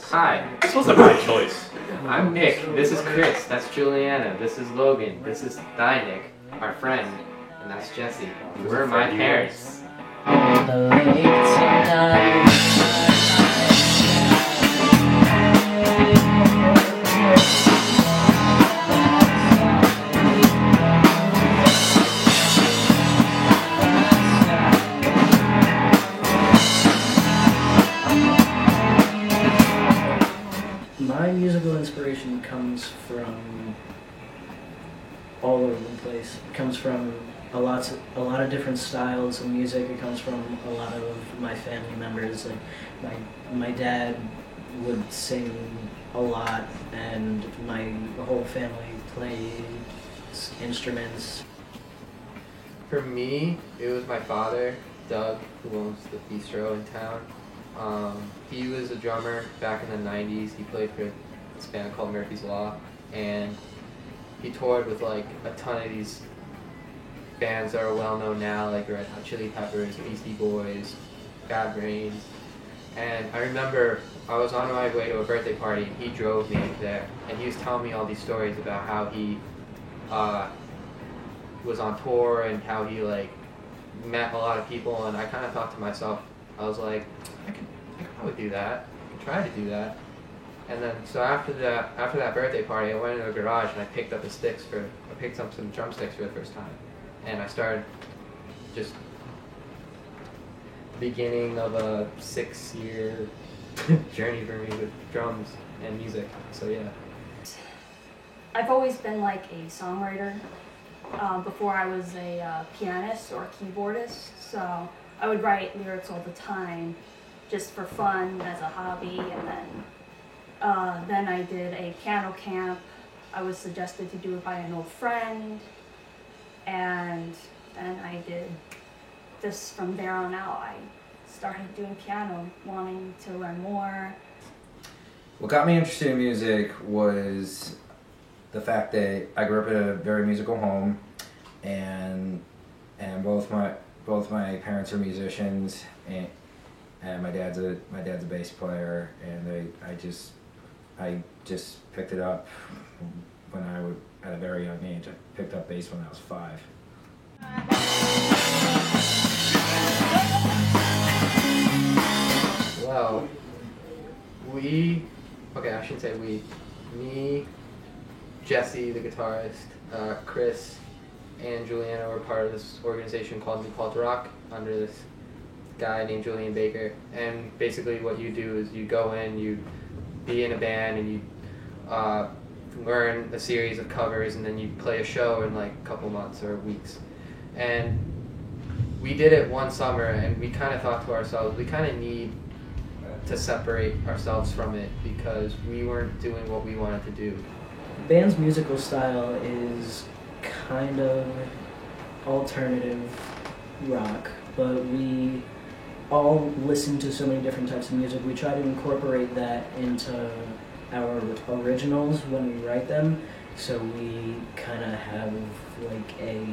Hi, This wasn't my choice. I'm Nick. This is Chris. That's Juliana. This is Logan. This is Nick, our friend. And that's Jesse. We're my parents. On the lake tonight. My musical inspiration comes from all over the place. It comes from a lot of different styles of music. It comes from a lot of my family members. Like my dad would sing a lot, and my whole family played instruments. For me, it was my father, Doug, who owns the bistro in town. He was a drummer back in the 90s. He played for this band called Murphy's Law, and he toured with like a ton of these bands that are well known now, like Red Hot Chili Peppers, Beastie Boys, Bad Brains. And I remember I was on my way to a birthday party, and he drove me there, and he was telling me all these stories about how he was on tour and how he like met a lot of people. And I kind of thought to myself, I was like, I could probably do that. I could try to do that. And then so after that birthday party, I went into the garage and I picked up some drumsticks for the first time, and I started just beginning of a 6-year journey for me with drums and music. So yeah. I've always been like a songwriter. Before I was a pianist or a keyboardist, so I would write lyrics all the time, just for fun as a hobby. And then I did a piano camp. I was suggested to do it by an old friend, and then I did this. From there on out, I started doing piano, wanting to learn more. What got me interested in music was the fact that I grew up in a very musical home, and both my parents are musicians, and my dad's a bass player, and I just picked it up when I was at a very young age. I picked up bass when I was 5. Well, I shouldn't say we, me, Jesse, the guitarist, Chris, and Juliana were part of this organization called New Paltz Rock under this guy named Julian Baker. And basically what you do is you go in, you be in a band, and you learn a series of covers, and then you play a show in like a couple months or weeks. And we did it one summer, and we kind of thought to ourselves, we kind of need to separate ourselves from it because we weren't doing what we wanted to do. The band's musical style is kind of alternative rock, but we all listen to so many different types of music. We try to incorporate that into our originals when we write them, so we kind of have like a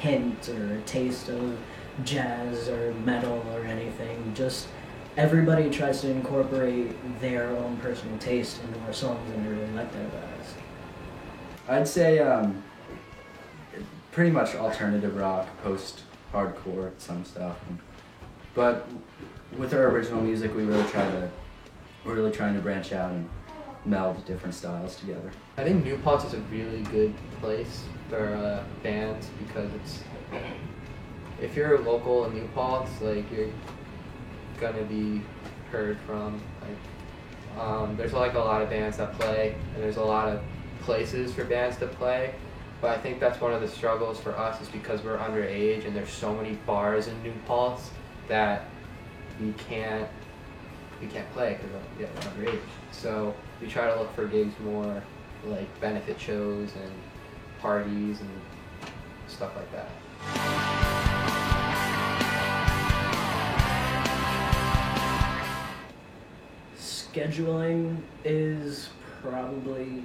hint or a taste of jazz or metal or anything. Just everybody tries to incorporate their own personal taste into our songs, and I really like that about us. I'd say pretty much alternative rock, post-hardcore, some stuff. But with our original music, we're really trying to branch out and meld different styles together. I think New Paltz is a really good place for bands because if you're local in New Paltz, like you're gonna be heard from. Like, there's like a lot of bands that play, and there's a lot of places for bands to play. But I think that's one of the struggles for us is because we're underage and there's so many bars in New Paltz that we can't play because we're underage. So we try to look for gigs more like benefit shows and parties and stuff like that. Scheduling is probably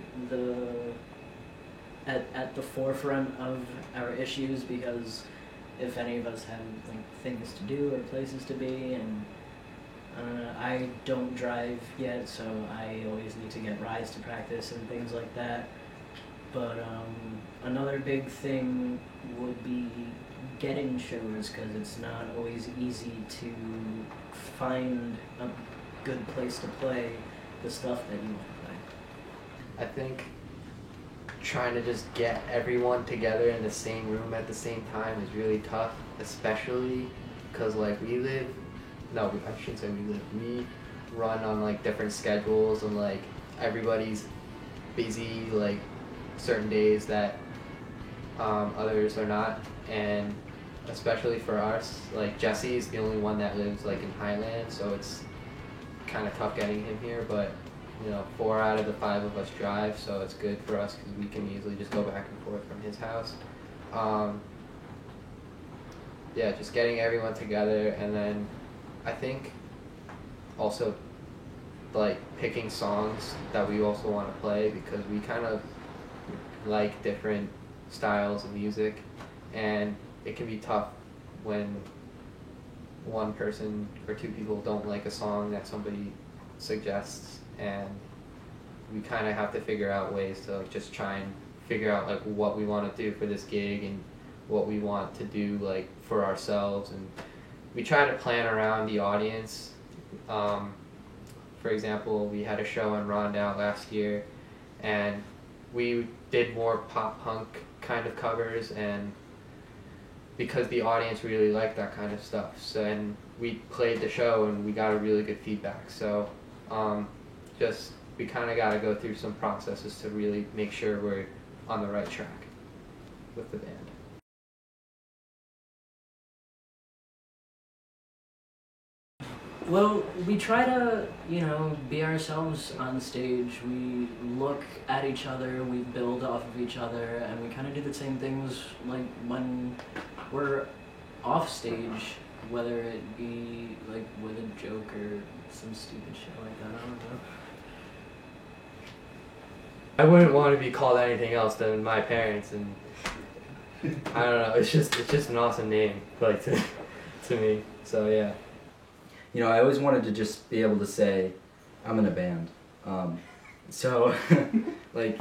at the forefront of our issues, because if any of us have like things to do or places to be, and I don't drive yet, so I always need to get rides to practice and things like that. But another big thing would be getting shows, because it's not always easy to find a good place to play the stuff that you want to play. I think trying to just get everyone together in the same room at the same time is really tough, especially because like I shouldn't say we run on like different schedules, and like everybody's busy like certain days that others are not, and especially for us, like Jesse's the only one that lives like in Highland, so it's kind of tough getting him here, but 4 out of the 5 of us drive, so it's good for us because we can easily just go back and forth from his house. Yeah, just getting everyone together, and then I think also like picking songs that we also want to play, because we kind of like different styles of music, and it can be tough when one person or 2 people don't like a song that somebody suggests, and we kind of have to figure out ways to just try and figure out like what we want to do for this gig and what we want to do like for ourselves, and we try to plan around the audience. For example, we had a show in Rondout last year, and we did more pop punk kind of covers, and because the audience really liked that kind of stuff, so and we played the show and we got a really good feedback. So just we kind of got to go through some processes to really make sure we're on the right track with the band. Well, we try to, be ourselves on stage. We look at each other, we build off of each other, and we kind of do the same things like when we're off stage, whether it be like with a joke or some stupid shit like that. I don't know. I wouldn't want to be called anything else than my parents, and I don't know. It's just an awesome name, like to me. So yeah. I always wanted to just be able to say, I'm in a band. So, like,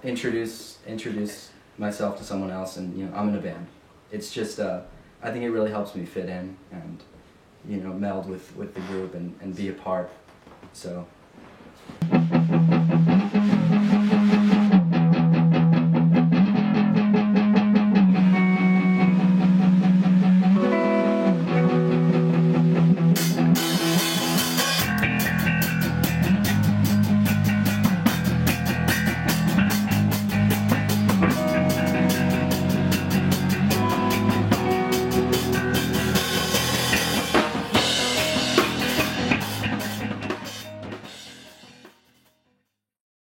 introduce myself to someone else, and, I'm in a band. It's just, I think it really helps me fit in and, meld with the group and be a part. So